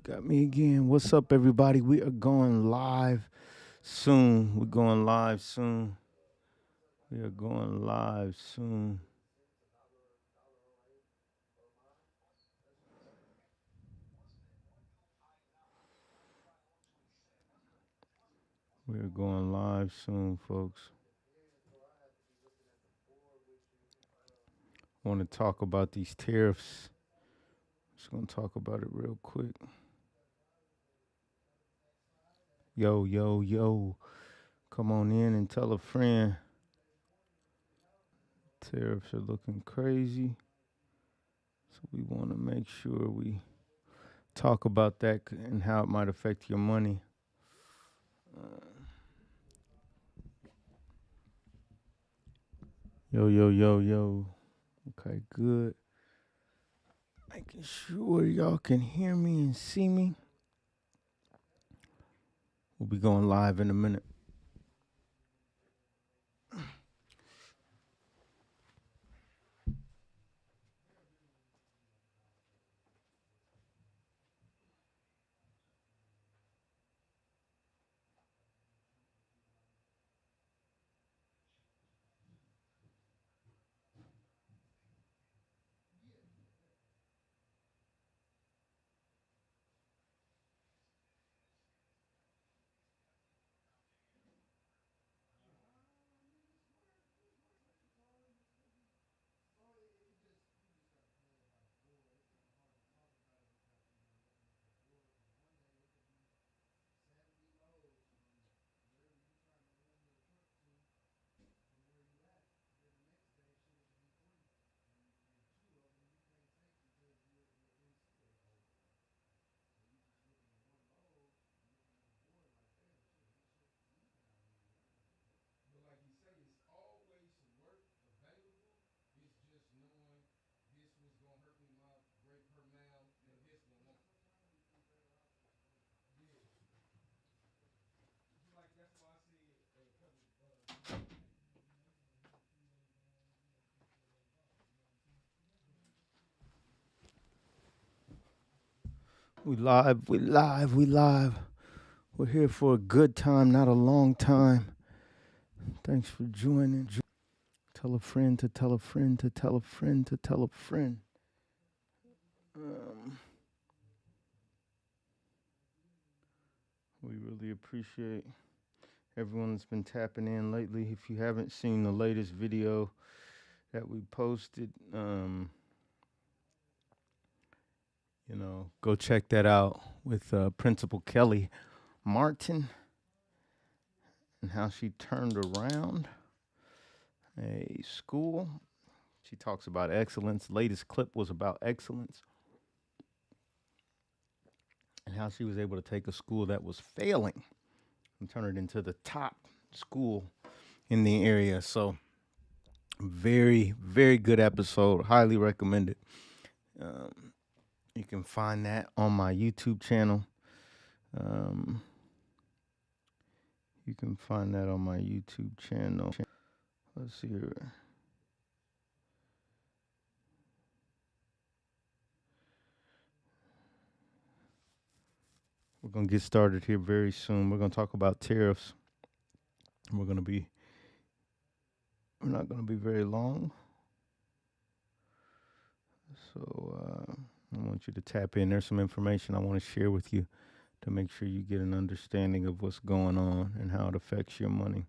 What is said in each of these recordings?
Got me again. What's up, everybody? We are going live soon. We're going live soon. We are going live soon. We are going live soon, folks. I want to talk about these tariffs. Just gonna talk about it real quick. Yo, yo, yo. Come on in and tell a friend. Tariffs are looking crazy. So we want to make sure we talk about that and how it might affect your money. Yo, yo, yo, yo. Okay, good. Making sure y'all can hear me and see me. We'll be going live in a minute. We live, we live, we live. We're here for a good time, not a long time. Thanks for joining. Tell a friend to tell a friend to tell a friend to tell a friend. We really appreciate everyone that's been tapping in lately. If you haven't seen the latest video that we posted, go check that out with Principal Kelly Martin and how she turned around a school. She talks about excellence. Latest clip was about excellence and how she was able to take a school that was failing and turn it into the top school in the area. So, very, very good episode. Highly recommended. You can find that on my YouTube channel. You can find that on my YouTube channel. Let's see here. We're going to get started here very soon. We're going to talk about tariffs. We're not going to be very long. So I want you to tap in. There's some information I want to share with you to make sure you get an understanding of what's going on and how it affects your money.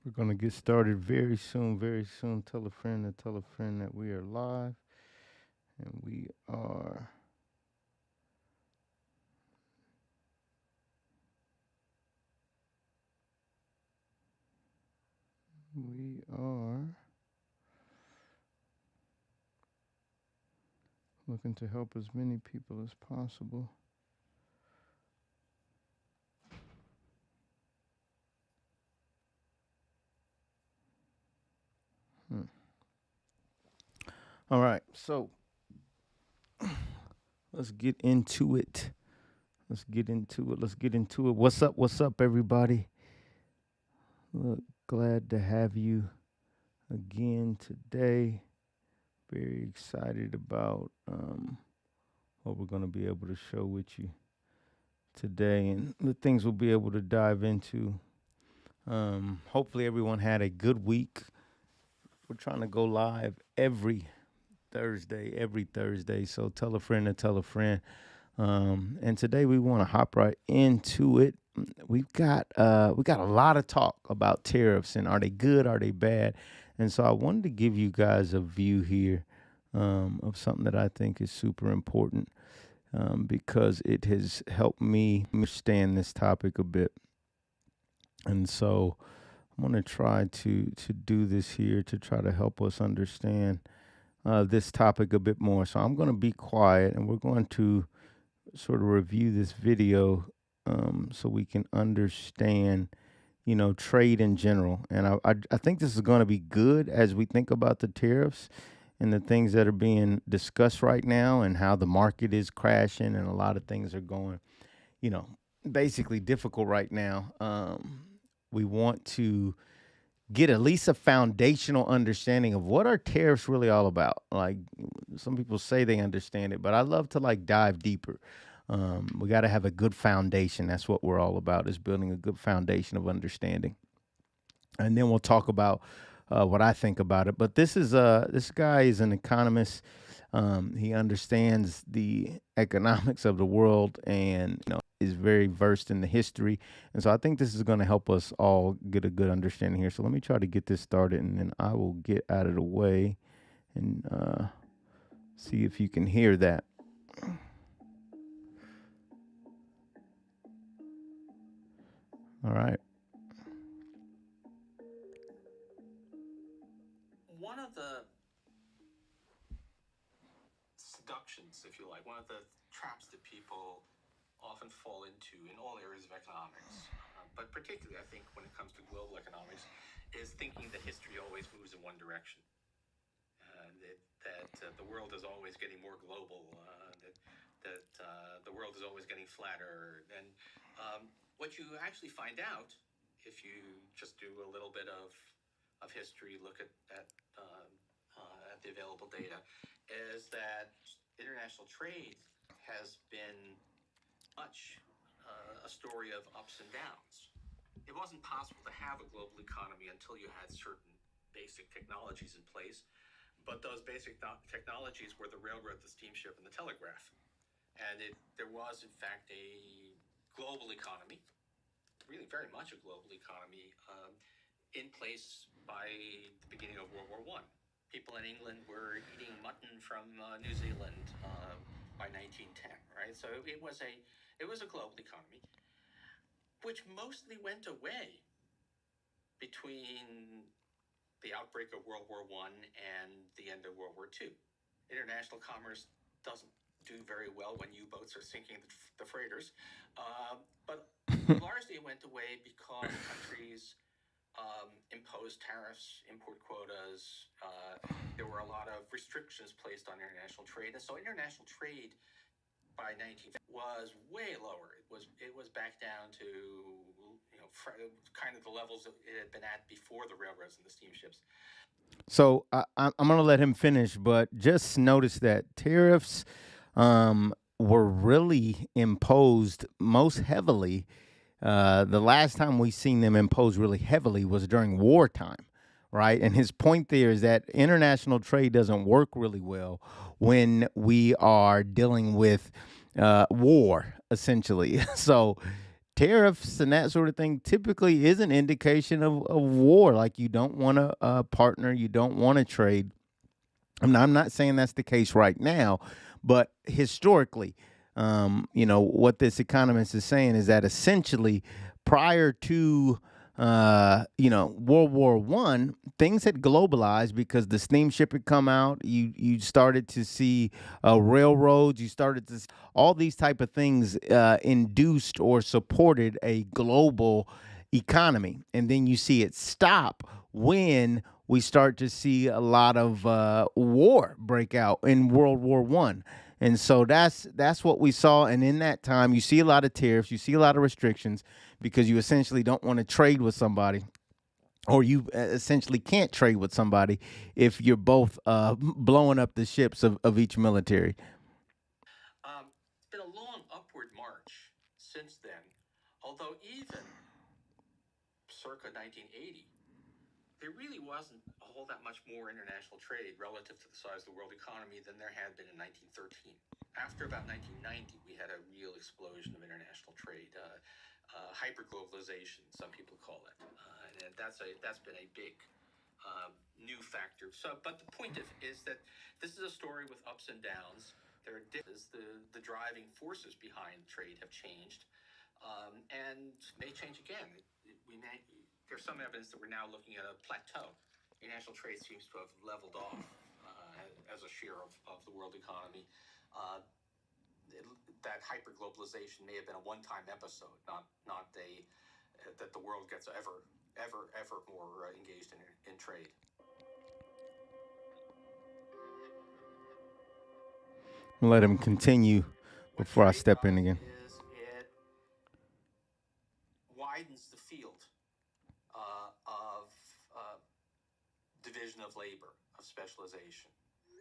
We're going to get started very soon, very soon. Tell a friend to tell a friend that we are live. And we are looking to help as many people as possible. Hmm. All right, so let's get into it. Let's get into it. Let's get into it. What's up? What's up, everybody? Look, glad to have you again today. Very excited about what we're going to be able to show with you today and the things we'll be able to dive into. Hopefully, everyone had a good week. We're trying to go live every Thursday. So tell a friend to tell a friend. And today we want to hop right into it. We got a lot of talk about tariffs and are they good, are they bad? And so I wanted to give you guys a view here of something that I think is super important because it has helped me understand this topic a bit. And so I'm going to try to do this here to try to help us understand this topic a bit more. So I'm going to be quiet and we're going to sort of review this video so we can understand, trade in general. And I think this is going to be good as we think about the tariffs and the things that are being discussed right now and how the market is crashing and a lot of things are going, you know, basically difficult right now. We want to get at least a foundational understanding of what are tariffs really all about. Like some people say they understand it, but I love to like dive deeper. We got to have a good foundation. That's what we're all about, is building a good foundation of understanding. And then we'll talk about what I think about it. But this guy is an economist. He understands the economics of the world and is very versed in the history. And so I think this is going to help us all get a good understanding here. So let me try to get this started and then I will get out of the way and see if you can hear that. All right. One of the seductions, if you like, one of the traps that people often fall into in all areas of economics, but particularly I think when it comes to global economics, is thinking that history always moves in one direction. That the world is always getting more global, that the world is always getting flatter. And what you actually find out, if you just do a little bit of history, look at the available data, is that international trade has been much a story of ups and downs. It wasn't possible to have a global economy until you had certain basic technologies in place. But those basic technologies were the railroad, the steamship, and the telegraph. And there was, in fact, a global economy, really very much a global economy, in place by the beginning of World War I. People in England were eating mutton from New Zealand by 1910, right? So it was a global economy, which mostly went away between the outbreak of World War I and the end of World War II. International commerce doesn't do very well when U-boats are sinking the freighters, but largely it went away because countries imposed tariffs, import quotas. There were a lot of restrictions placed on international trade, and so international trade by 1950 was way lower. It was back down to kind of the levels that it had been at before the railroads and the steamships. So I'm going to let him finish, but just notice that tariffs were really imposed most heavily. The last time we seen them imposed really heavily was during wartime, right? And his point there is that international trade doesn't work really well when we are dealing with war, essentially. So tariffs and that sort of thing typically is an indication of war. Like you don't want to partner, you don't want to trade. I'm not saying that's the case right now, but historically, what this economist is saying is that essentially prior to World War One, things had globalized because the steamship had come out. You started to see railroads. You started to see all these type of things induced or supported a global economy, and then you see it stop when we start to see a lot of war break out in World War One. And so that's what we saw. And in that time, you see a lot of tariffs, you see a lot of restrictions because you essentially don't want to trade with somebody, or you essentially can't trade with somebody if you're both blowing up the ships of each military. It's been a long upward march since then, although even circa 1980, there really wasn't a whole that much more international trade relative to the size of the world economy than there had been in 1913. After about 1990, we had a real explosion of international trade, hyperglobalization, some people call it, and that's been a big new factor. So, but the point is that this is a story with ups and downs. There are the driving forces behind trade have changed, and may change again. There's some evidence that we're now looking at a plateau. International trade seems to have leveled off as a share of the world economy. Uh, that hyperglobalization may have been a one-time episode, not that the world gets ever more engaged in trade. Let him continue What before I trade step in does again. is it widens the field of division of labor, of specialization.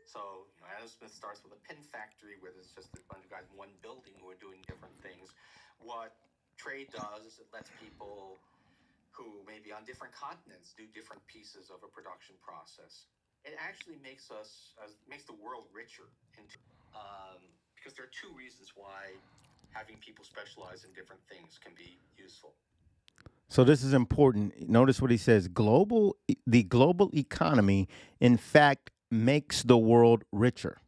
So, Adam Smith starts with a pin factory where there's just a bunch of guys in one building who are doing different things. What trade does is it lets people who may be on different continents do different pieces of a production process. It actually makes the world richer. Because there are two reasons why having people specialize in different things can be useful. So this is important. Notice what he says. The global economy, in fact, makes the world richer.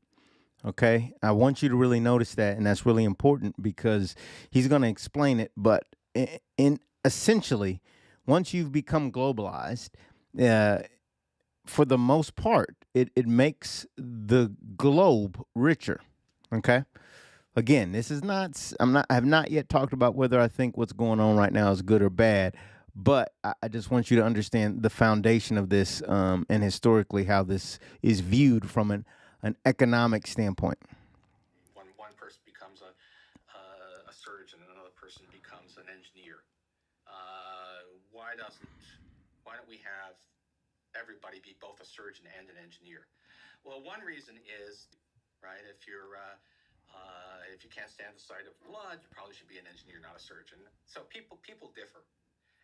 Okay, I want you to really notice that, and that's really important because he's going to explain it. But in essentially, once you've become globalized, uh, for the most part, it makes the globe richer. Okay. Again, this is not. I have not yet talked about whether I think what's going on right now is good or bad, but I just want you to understand the foundation of this, and historically how this is viewed from an economic standpoint. When one person becomes a surgeon and another person becomes an engineer, why don't we have everybody be both a surgeon and an engineer? Well, one reason is right. If you can't stand the sight of blood, you probably should be an engineer, not a surgeon. So people differ,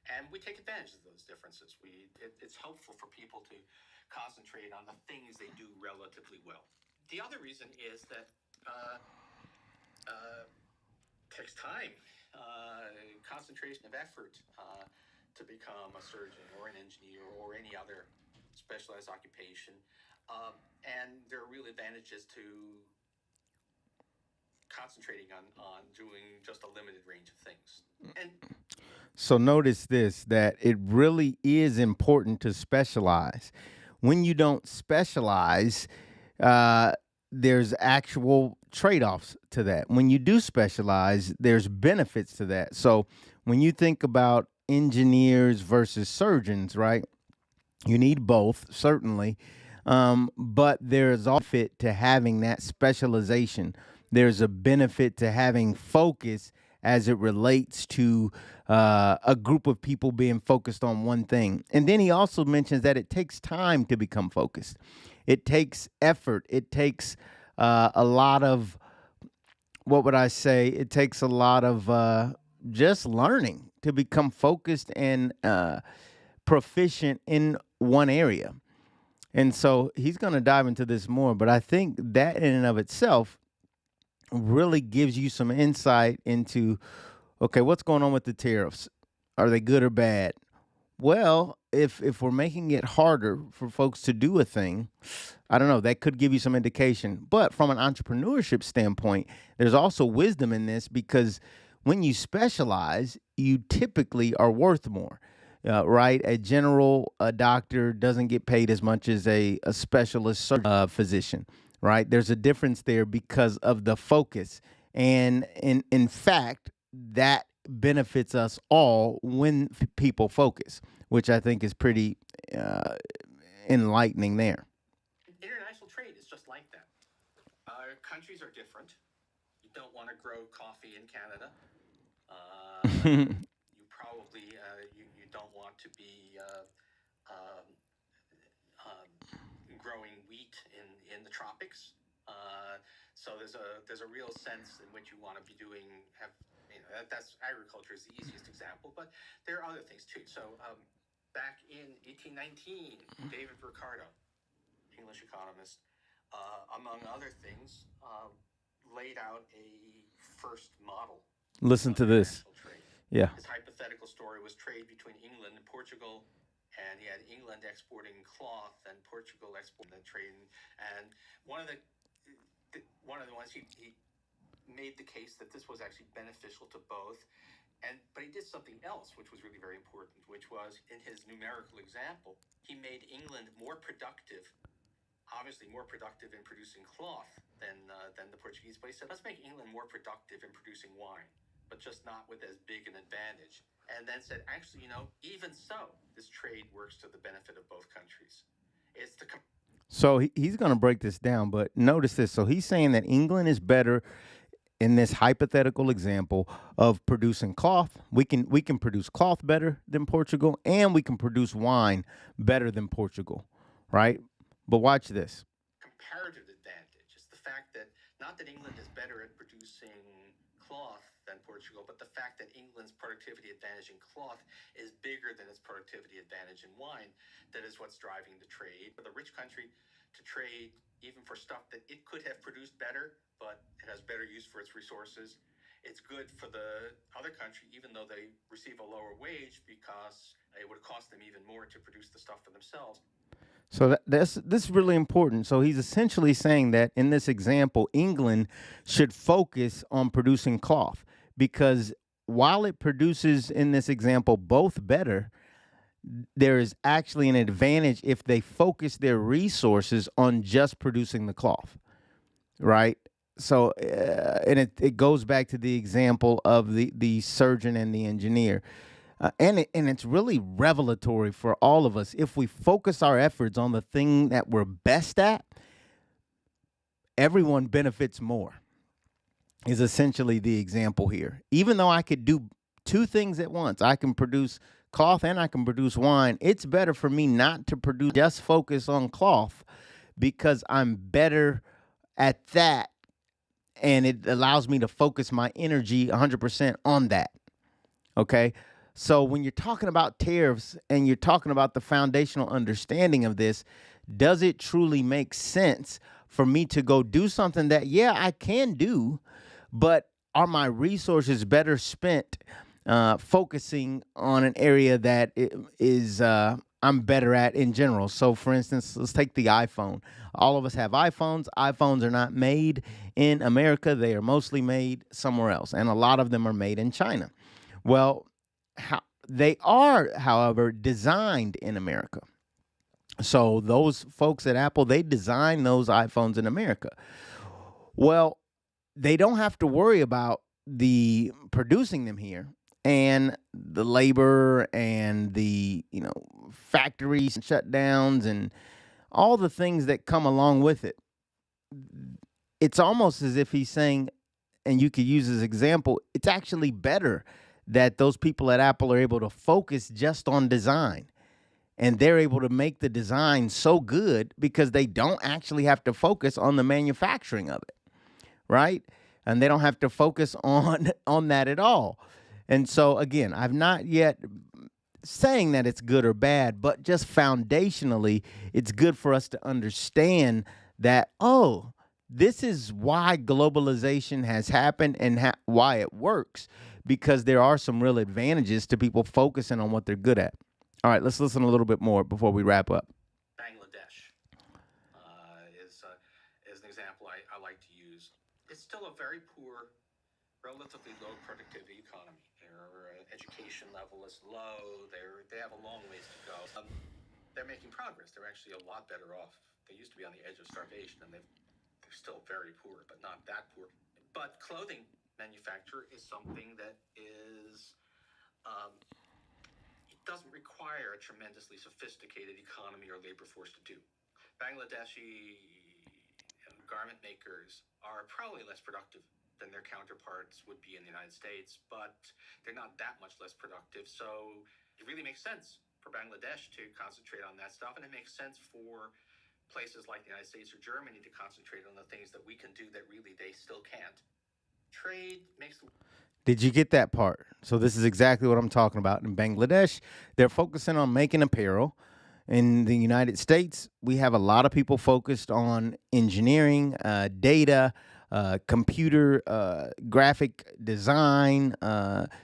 and we take advantage of those differences. It's helpful for people to concentrate on the things they do relatively well. The other reason is that takes time, concentration of effort to become a surgeon or an engineer or any other specialized occupation. And there are real advantages to concentrating on doing just a limited range of things. And So notice this, that it really is important to specialize. When you don't specialize, uh, there's actual trade-offs to that. When you do specialize, there's benefits to that. So when you think about engineers versus surgeons, right? You need both, certainly. But there's a benefit to having that specialization. There's a benefit to having focus as it relates to a group of people being focused on one thing. And then he also mentions that it takes time to become focused. It takes effort. It takes a lot of, what would I say? It takes a lot of just learning to become focused and proficient in one area. And so he's going to dive into this more, but I think that in and of itself really gives you some insight into Okay, what's going on with the tariffs? Are they good or bad? Well, if we're making it harder for folks to do a thing, I don't know, that could give you some indication. But from an entrepreneurship standpoint, there's also wisdom in this because when you specialize, you typically are worth more. Right? A doctor doesn't get paid as much as a specialist physician, right? There's a difference there because of the focus. And in fact, that benefits us all when people focus, which I think is pretty uh, enlightening there. International trade is just like that. Countries are different. You don't want to grow coffee in Canada. You probably you don't want to be um, growing wheat in the tropics. So there's a real sense in which you want to be doing have that's agriculture is the easiest example, but there are other things too. So back in 1819, David Ricardo, English economist, among other things, laid out a first model Listen of to this. international trade. Yeah. His hypothetical story was trade between England and Portugal, and he had England exporting cloth and Portugal exporting the trade. And one of the ones he made the case that this was actually beneficial to both. But he did something else, which was really very important, which was in his numerical example, he made England more productive, obviously more productive in producing cloth than the Portuguese. But he said, let's make England more productive in producing wine, but just not with as big an advantage. And then said, actually, even so, this trade works to the benefit of both countries. It's the So he's going to break this down, but notice this. So he's saying that England is better in this hypothetical example of producing cloth. We can produce cloth better than Portugal, and we can produce wine better than Portugal, right? But watch this. comparative advantage. It's the fact that not that England is better at producing cloth than Portugal, but the fact that England's productivity advantage in cloth is bigger than its productivity advantage in wine. That is what's driving the trade. For the rich country to trade even for stuff that it could have produced better, but it has better use for its resources. It's good for the other country, even though they receive a lower wage, because it would cost them even more to produce the stuff for themselves. So that's this is really important. So he's essentially saying that in this example, England should focus on producing cloth because while it produces in this example both better, there is actually an advantage if they focus their resources on just producing the cloth, right? So, and it goes back to the example of the surgeon and the engineer. And it's really revelatory for all of us. If we focus our efforts on the thing that we're best at, everyone benefits more, is essentially the example here. Even though I could do two things at once, I can produce cloth and I can produce wine. It's better for me not to produce, just focus on cloth because I'm better at that. And it allows me to focus my energy 100% on that. Okay. So when you're talking about tariffs and you're talking about the foundational understanding of this, does it truly make sense for me to go do something that, yeah, I can do, but are my resources better spent focusing on an area that is I'm better at in general? So, for instance, let's take the iPhone. All of us have iPhones. iPhones are not made in America, they are mostly made somewhere else, and a lot of them are made in China. Well, they are, however, designed in America. So those folks at Apple, they design those iPhones in America. Well, they don't have to worry about the producing them here and the labor and the, factories and shutdowns and all the things that come along with it. It's almost as if he's saying, and you could use as example, it's actually better that those people at Apple are able to focus just on design. And they're able to make the design so good because they don't actually have to focus on the manufacturing of it, right? And they don't have to focus on that at all. And so again, I've not yet saying that it's good or bad, but just foundationally, it's good for us to understand that, oh, This is why globalization has happened and why it works, because there are some real advantages to people focusing on what they're good at. All right, let's listen a little bit more before we wrap up. Bangladesh is an example I like to use. It's still a very poor, relatively low productivity economy. Their education level is low. They have a long ways to go. They're making progress. They're actually a lot better off. They used to be on the edge of starvation, and they're still very poor, but not that poor. But clothing manufacture is something that is um, it doesn't require a tremendously sophisticated economy or labor force to do. Bangladeshi garment makers are probably less productive than their counterparts would be in the United States, but they're not that much less productive. So it really makes sense for Bangladesh to concentrate on that stuff, and it makes sense for places like the United States or Germany to concentrate on the things that we can do that really they still can't. Trade makes the Did you get that part? So this is exactly what I'm talking about. In Bangladesh, they're focusing on making apparel. In the United States, we have a lot of people focused on engineering, data, computer, graphic design,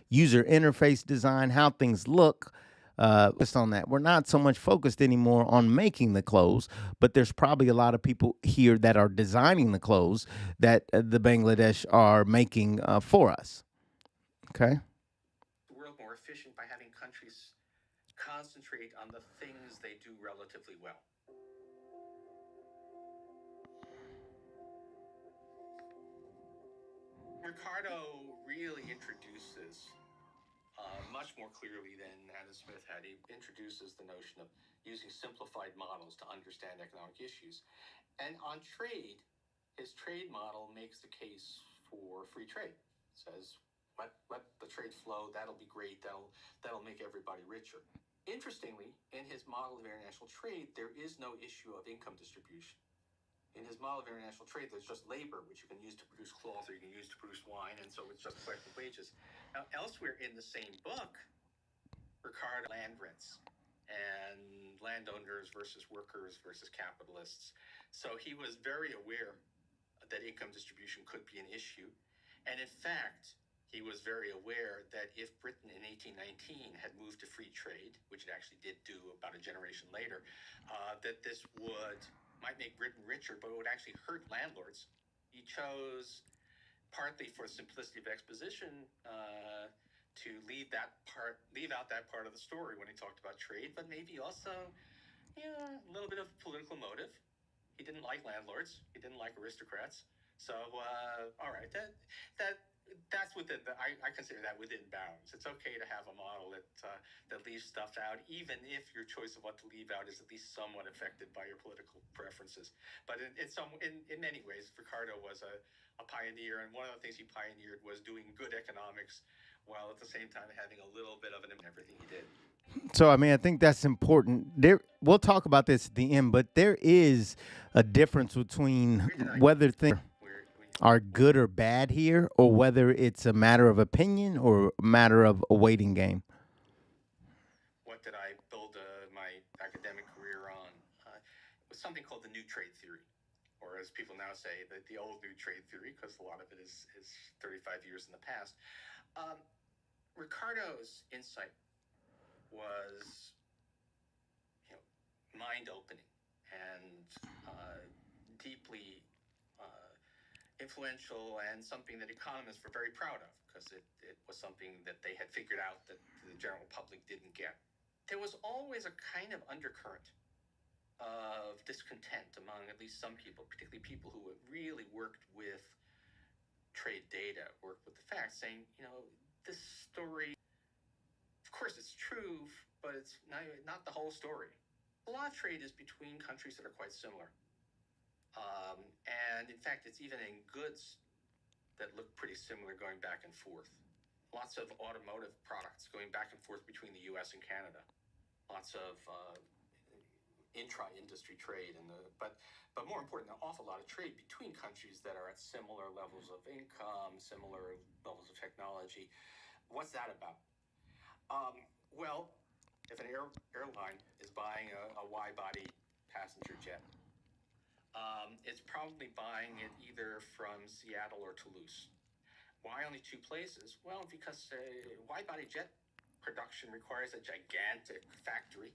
user interface design, how things look. Focused on that. We're not so much focused anymore on making the clothes, but there's probably a lot of people here that are designing the clothes that the Bangladesh are making for us. Okay. world more efficient by having countries concentrate on the things they do relatively well. Ricardo really introduces much more clearly than Adam Smith had. He introduces the notion of using simplified models to understand economic issues. And on trade, his trade model makes the case for free trade. It says, let the trade flow, that'll be great, that'll make everybody richer. Interestingly, in his model of international trade, there is no issue of income distribution. In his model of international trade, there's just labor, which you can use to produce cloth or you can use to produce wine, and so it's just collecting wages. Now, elsewhere in the same book, Ricardo land rents and landowners versus workers versus capitalists. So he was very aware that income distribution could be an issue. And in fact, he was very aware that if Britain in 1819 had moved to free trade, which it actually did do about a generation later, that this might make Britain richer, but it would actually hurt landlords. He chose, partly for simplicity of exposition, to leave out that part of the story when he talked about trade, but maybe also, a little bit of political motive. He didn't like landlords. He didn't like aristocrats. So, all right, that's within I consider that within bounds. It's okay to have a model that leaves stuff out, even if your choice of what to leave out is at least somewhat affected by your political preferences. But in many ways, Ricardo was a pioneer, and one of the things he pioneered was doing good economics, while at the same time having a little bit of an in everything he did. So I mean, I think that's important. There, we'll talk about this at the end, but there is a difference between whether things are good or bad here, or whether it's a matter of opinion or a matter of a waiting game. What did I build my academic career on? It was something called the new trade theory, or as people now say, the old new trade theory, because a lot of it is 35 years in the past. Um, Ricardo's insight was, mind-opening and deeply influential, and something that economists were very proud of, because it was something that they had figured out that the general public didn't get. There was always a kind of undercurrent of discontent among at least some people, particularly people who really worked with trade data, worked with the facts, saying, this story, of course, it's true, but it's not the whole story. A lot of trade is between countries that are quite similar. And in fact, it's even in goods that look pretty similar going back and forth. Lots of automotive products going back and forth between the US and Canada. Lots of intra-industry trade, but more important, an awful lot of trade between countries that are at similar levels of income, similar levels of technology. What's that about? Well, if an airline is buying a wide-body passenger jet, It's probably buying it either from Seattle or Toulouse. Why only two places? Well, because wide-body jet production requires a gigantic factory,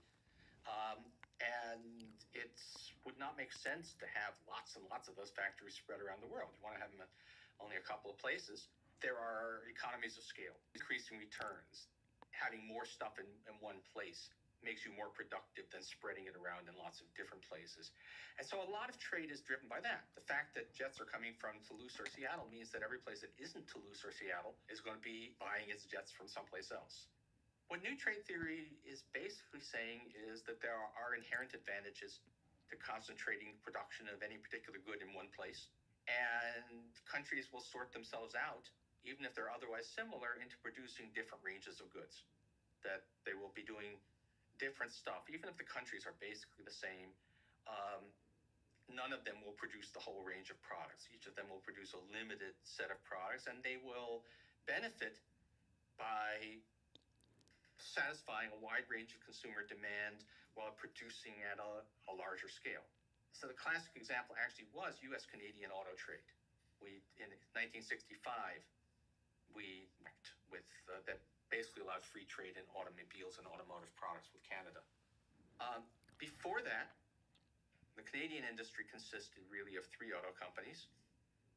um, and it would not make sense to have lots and lots of those factories spread around the world. You want to have them at only a couple of places. There are economies of scale, increasing returns. Having more stuff in one place makes you more productive than spreading it around in lots of different places. And so a lot of trade is driven by that. The fact that jets are coming from Toulouse or Seattle means that every place that isn't Toulouse or Seattle is going to be buying its jets from someplace else. What new trade theory is basically saying is that there are inherent advantages to concentrating production of any particular good in one place, and countries will sort themselves out, even if they're otherwise similar, into producing different ranges of goods. That they will be doing different stuff, even if the countries are basically the same. None of them will produce the whole range of products. Each of them will produce a limited set of products, and they will benefit by satisfying a wide range of consumer demand while producing at a larger scale. So the classic example actually was U.S.-Canadian auto trade. In 1965, we with that basically allowed free trade in automobiles and automotive products with Canada. Before that, the Canadian industry consisted really of three auto companies: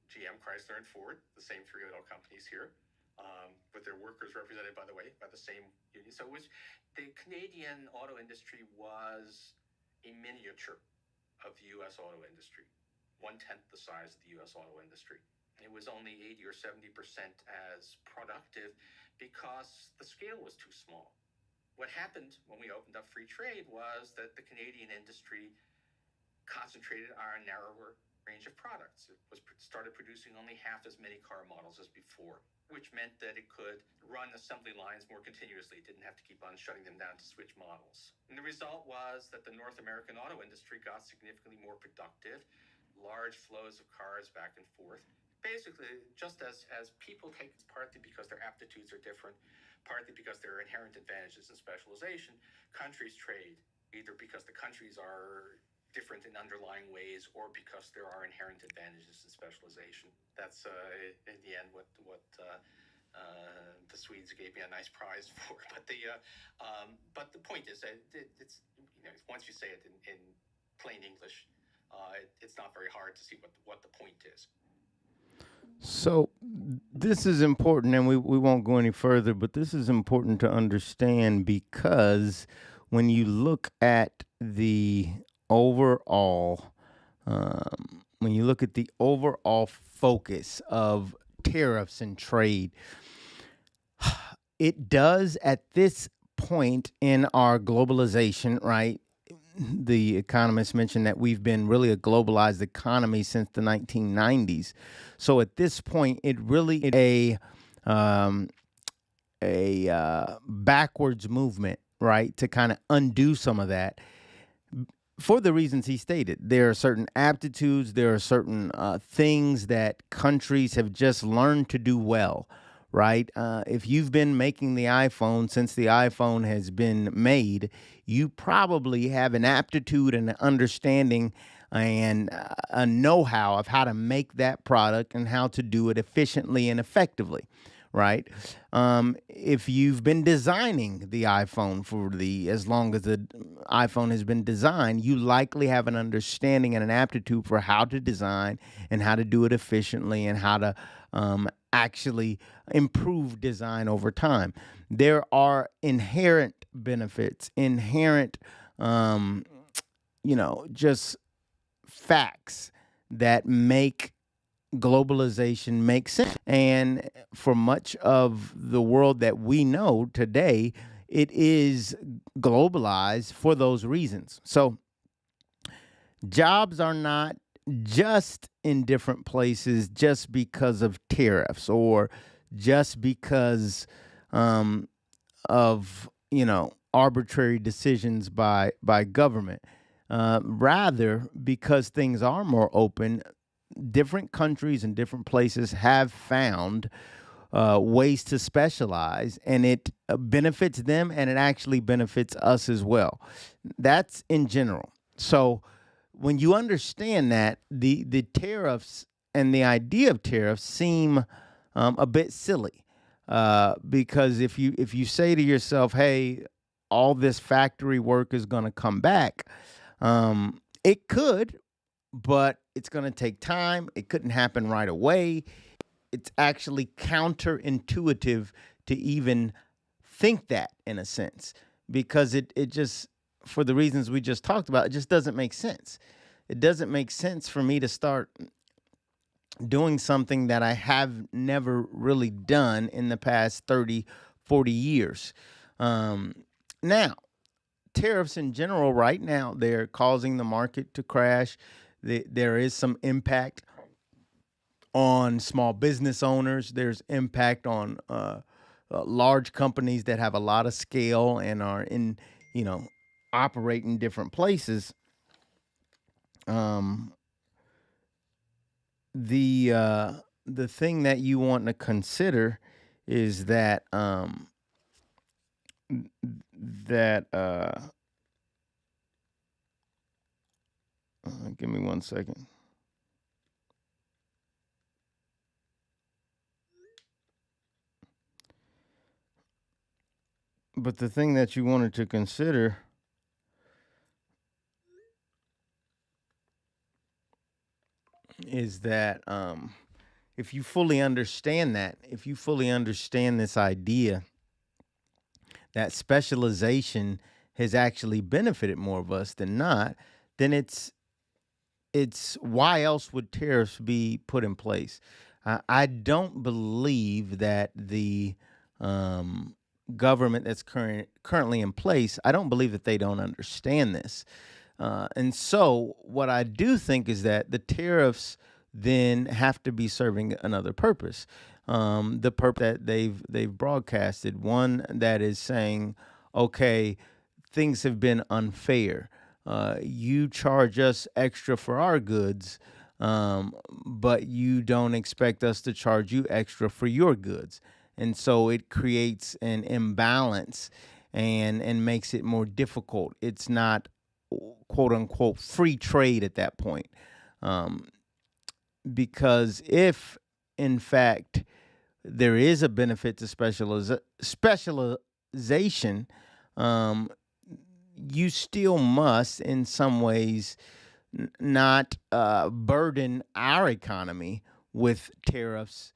GM, Chrysler, and Ford, the same three auto companies here, with their workers represented, by the way, by the same union. So the Canadian auto industry was a miniature of the U.S. auto industry, 1/10 the size of the U.S. auto industry. It was only 80 or 70% as productive because the scale was too small. What happened when we opened up free trade was that the Canadian industry concentrated on a narrower range of products. It started producing only half as many car models as before, which meant that it could run assembly lines more continuously. It didn't have to keep on shutting them down to switch models. And the result was that the North American auto industry got significantly more productive, large flows of cars back and forth. Basically, just as people take it, partly because their aptitudes are different, partly because there are inherent advantages in specialization, countries trade either because the countries are different in underlying ways or because there are inherent advantages in specialization. That's in the end what the Swedes gave me a nice prize for. But the point is that it's once you say it in plain English, it's not very hard to see what the point is. So this is important, and we won't go any further, but this is important to understand because when you look at the overall, when you look at the overall focus of tariffs and trade, it does at this point in our globalization, right? The economists mentioned that we've been really a globalized economy since the 1990s. So at this point, it really is a backwards movement, right, to kind of undo some of that for the reasons he stated. There are certain aptitudes, there are certain things that countries have just learned to do well, right? If you've been making the iPhone since the iPhone has been made, you probably have an aptitude and an understanding and a know-how of how to make that product and how to do it efficiently and effectively, right? If you've been designing the iPhone for as long as the iPhone has been designed, you likely have an understanding and an aptitude for how to design and how to do it efficiently and how to actually improve design over time. There are inherent benefits, inherent, just facts that make globalization make sense. And for much of the world that we know today, it is globalized for those reasons. So jobs are not just in different places just because of tariffs or just because of arbitrary decisions by government. Rather, because things are more open, different countries and different places have found ways to specialize, and it benefits them and it actually benefits us as well. That's in general. So when you understand that, the tariffs and the idea of tariffs seem a bit silly, because if you say to yourself, "Hey, all this factory work is going to come back," it could, but it's going to take time. It couldn't happen right away. It's actually counterintuitive to even think that, in a sense, because it just, for the reasons we just talked about, it just doesn't make sense. It doesn't make sense for me to start doing something that I have never really done in the past 30, 40 years. Um, Now, tariffs in general, right now, they're causing the market to crash. There is some impact on small business owners. There's impact on large companies that have a lot of scale and are in, you know, operate in different places. Um, the thing that you want to consider is that that give me 1 second. But the thing that you wanted to consider is that if you fully understand that, if you fully understand this idea that specialization has actually benefited more of us than not, then it's why else would tariffs be put in place? I don't believe that the um, government that's currently in place, I don't believe that they don't understand this. And so, what I do think is that the tariffs then have to be serving another purpose. The purpose that they've broadcasted, one that is saying, okay, things have been unfair. You charge us extra for our goods, but you don't expect us to charge you extra for your goods. And so it creates an imbalance and makes it more difficult. It's not quote unquote free trade at that point. Um, because if in fact there is a benefit to specialization, um, you still must, in some ways, not burden our economy with tariffs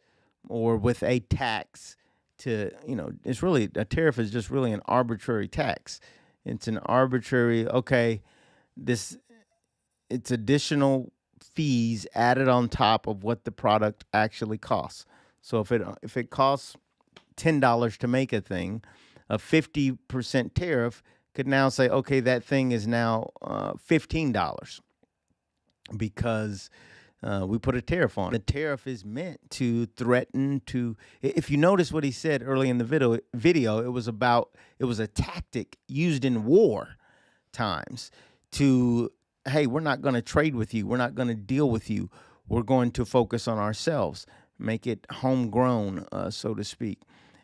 or with a tax. It's really, a tariff is just really an arbitrary tax. It's an arbitrary, okay, this it's additional fees added on top of what the product actually costs. So if it costs $10 to make a thing, a 50% tariff could now say, okay, that thing is now $15 because we put a tariff on it. The tariff is meant to threaten to. If you notice what he said early in the video, it was a tactic used in war times to, hey, we're not going to trade with you. We're not going to deal with you. We're going to focus on ourselves, make it homegrown, so to speak.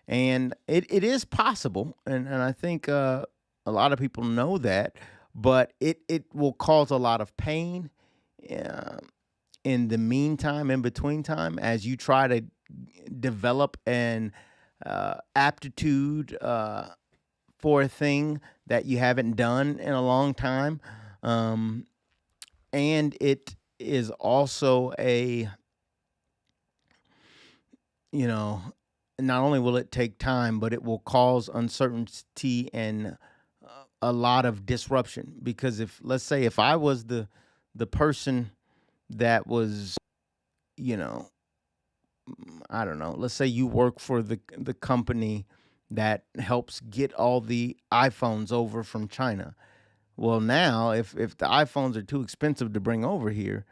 And it is possible. And I think a lot of people know that, but it will cause a lot of pain uh, in the meantime, in between time, as you try to develop an aptitude for a thing that you haven't done in a long time. Um, and it is also you know, not only will it take time, but it will cause uncertainty and a lot of disruption. Because if, let's say, if I was the person that was, you know, I don't know, let's say you work for the company that helps get all the iPhones over from China. Well, now if the iPhones are too expensive to bring over here,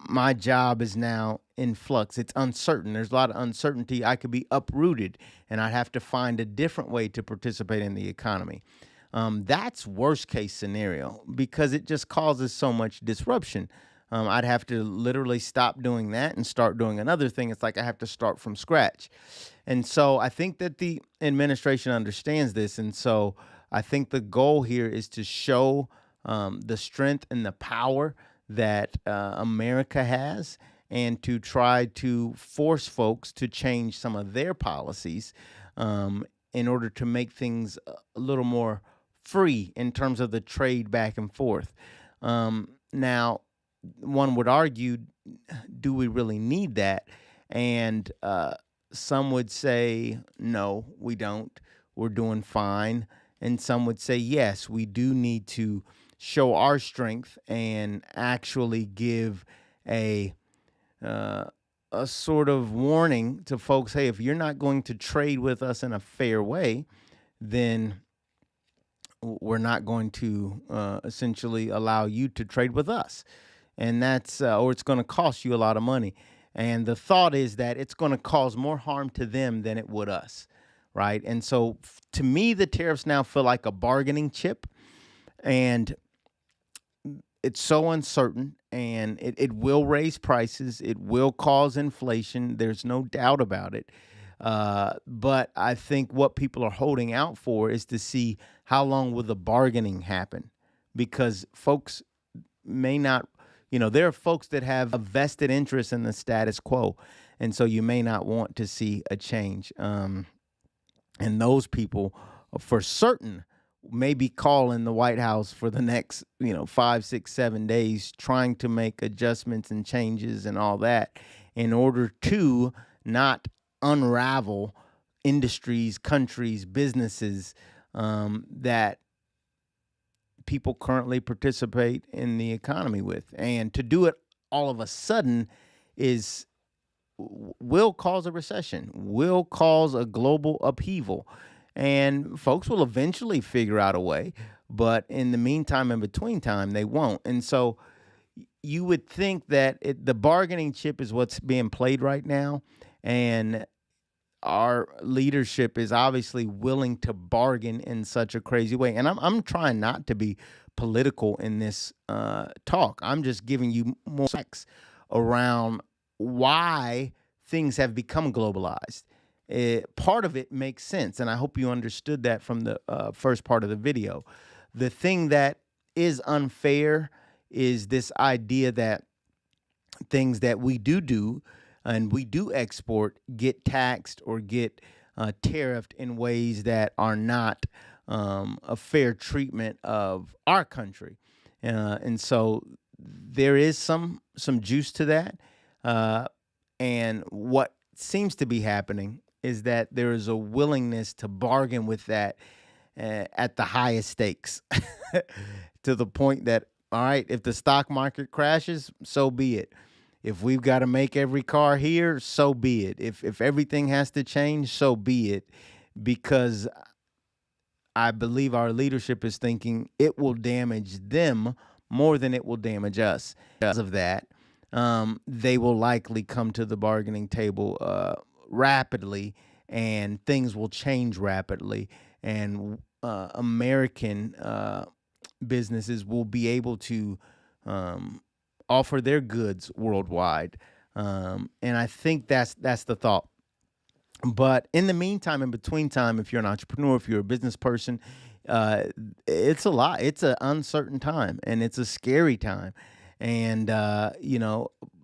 my job is now in flux. It's uncertain. There's a lot of uncertainty. I could be uprooted and I'd have to find a different way to participate in the economy. That's worst case scenario because it just causes so much disruption. I'd have to literally stop doing that and start doing another thing. It's like I have to start from scratch. And so I think that the administration understands this. And so I think the goal here is to show the strength and the power that America has, and to try to force folks to change some of their policies um, in order to make things a little more free in terms of the trade back and forth. Now, one would argue, do we really need that? And some would say, no, we don't. We're doing fine. And some would say, yes, we do need to show our strength and actually give a uh, a sort of warning to folks. Hey, if you're not going to trade with us in a fair way, then we're not going to essentially allow you to trade with us. And that's, or it's going to cost you a lot of money. And the thought is that it's going to cause more harm to them than it would us. Right. And so to me, the tariffs now feel like a bargaining chip. And it's so uncertain, and it will raise prices. It will cause inflation. There's no doubt about it. But I think what people are holding out for is to see how long will the bargaining happen, because folks may not, there are folks that have a vested interest in the status quo. And so you may not want to see a change. And those people, for certain, may be calling the White House for the next, 5, 6, 7 days, trying to make adjustments and changes and all that in order to not unravel industries, countries, businesses that people currently participate in the economy with. And to do it all of a sudden is will cause a recession, will cause a global upheaval. And folks will eventually figure out a way, but in the meantime, in between time, they won't. And so you would think that the bargaining chip is what's being played right now. And our leadership is obviously willing to bargain in such a crazy way. And I'm trying not to be political in this talk. I'm just giving you more facts around why things have become globalized. Part of it makes sense, and I hope you understood that from the first part of the video. The thing that is unfair is this idea that things that we do and we do export get taxed or get tariffed in ways that are not a fair treatment of our country. And so there is some juice to that. And what seems to be happening is that there is a willingness to bargain with that at the highest stakes to the point that, all right, if the stock market crashes, so be it. If we've got to make every car here, so be it. If everything has to change, so be it. Because I believe our leadership is thinking it will damage them more than it will damage us. Because of that, they will likely come to the bargaining table rapidly, and things will change rapidly. And American businesses will be able to offer their goods worldwide. And I think that's the thought. But in the meantime, in between time, if you're an entrepreneur, if you're a business person, uh, it's a lot. It's an uncertain time, and it's a scary time. And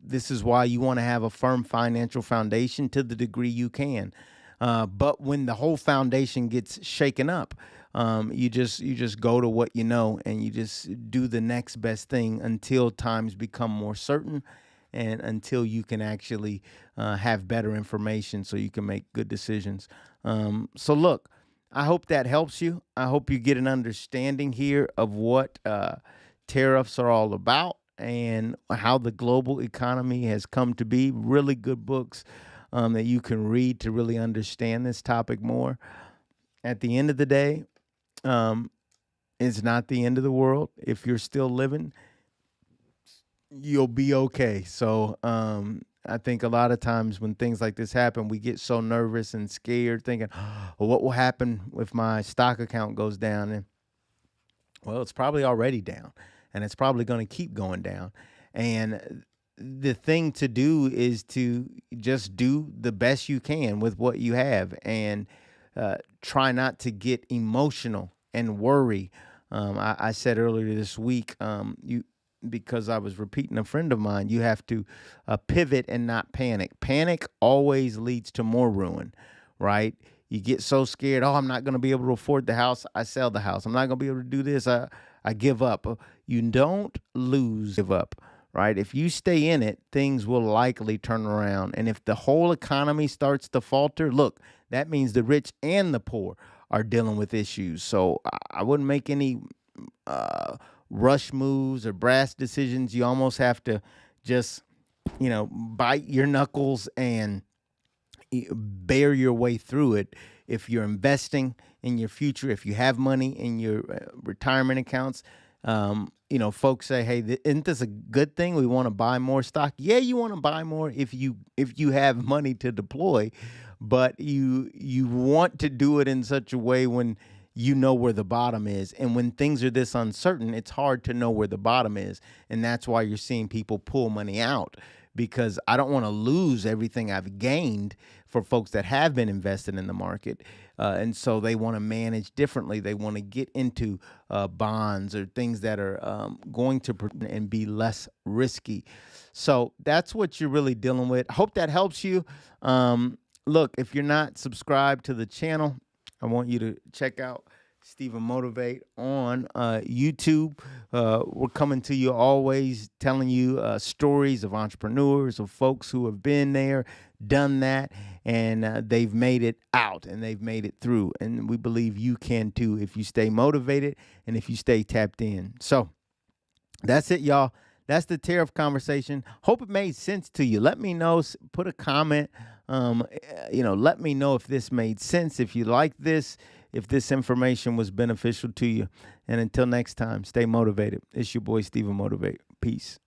this is why you want to have a firm financial foundation to the degree you can. But when the whole foundation gets shaken up, you just go to what you know, and you just do the next best thing until times become more certain, and until you can actually have better information so you can make good decisions. So look, I hope that helps you. I hope you get an understanding here of what tariffs are all about and how the global economy has come to be. Really good books that you can read to really understand this topic more. At the end of the day, um, it's not the end of the world. If you're still living, you'll be okay. So I think a lot of times when things like this happen, we get so nervous and scared, thinking, "Oh, what will happen if my stock account goes down?" And well, it's probably already down, and it's probably going to keep going down. And the thing to do is to just do the best you can with what you have, and try not to get emotional and worry I said earlier this week, because I was repeating a friend of mine, you have to pivot and not panic. Panic always leads to more ruin, right? You get so scared. Oh, I'm not going to be able to afford the house. I sell the house. I'm not going to be able to do this. I give up. You don't lose, give up, right? If you stay in it, things will likely turn around. And if the whole economy starts to falter, look, that means the rich and the poor are dealing with issues. So I wouldn't make any uh, rush moves or brash decisions. You almost have to just, bite your knuckles and bear your way through it. If you're investing in your future, if you have money in your retirement accounts, folks say, "Hey, isn't this a good thing? We want to buy more stock." Yeah, you want to buy more if you have money to deploy, but you want to do it in such a way when you know where the bottom is. And when things are this uncertain, it's hard to know where the bottom is. And that's why you're seeing people pull money out, because I don't want to lose everything I've gained for folks that have been invested in the market. And so they want to manage differently. They want to get into bonds or things that are going to and be less risky. So that's what you're really dealing with. Hope that helps you. Look, if you're not subscribed to the channel, I want you to check out Stephen Motivate on YouTube. We're coming to you always telling you stories of entrepreneurs, of folks who have been there, done that, and they've made it out and they've made it through. And we believe you can too if you stay motivated and if you stay tapped in. So that's it, y'all. That's the tariff conversation. Hope it made sense to you. Let me know. Put a comment. Let me know if this made sense, if you like this, if this information was beneficial to you. And until next time, stay motivated. It's your boy, Stephen Motivate. Peace.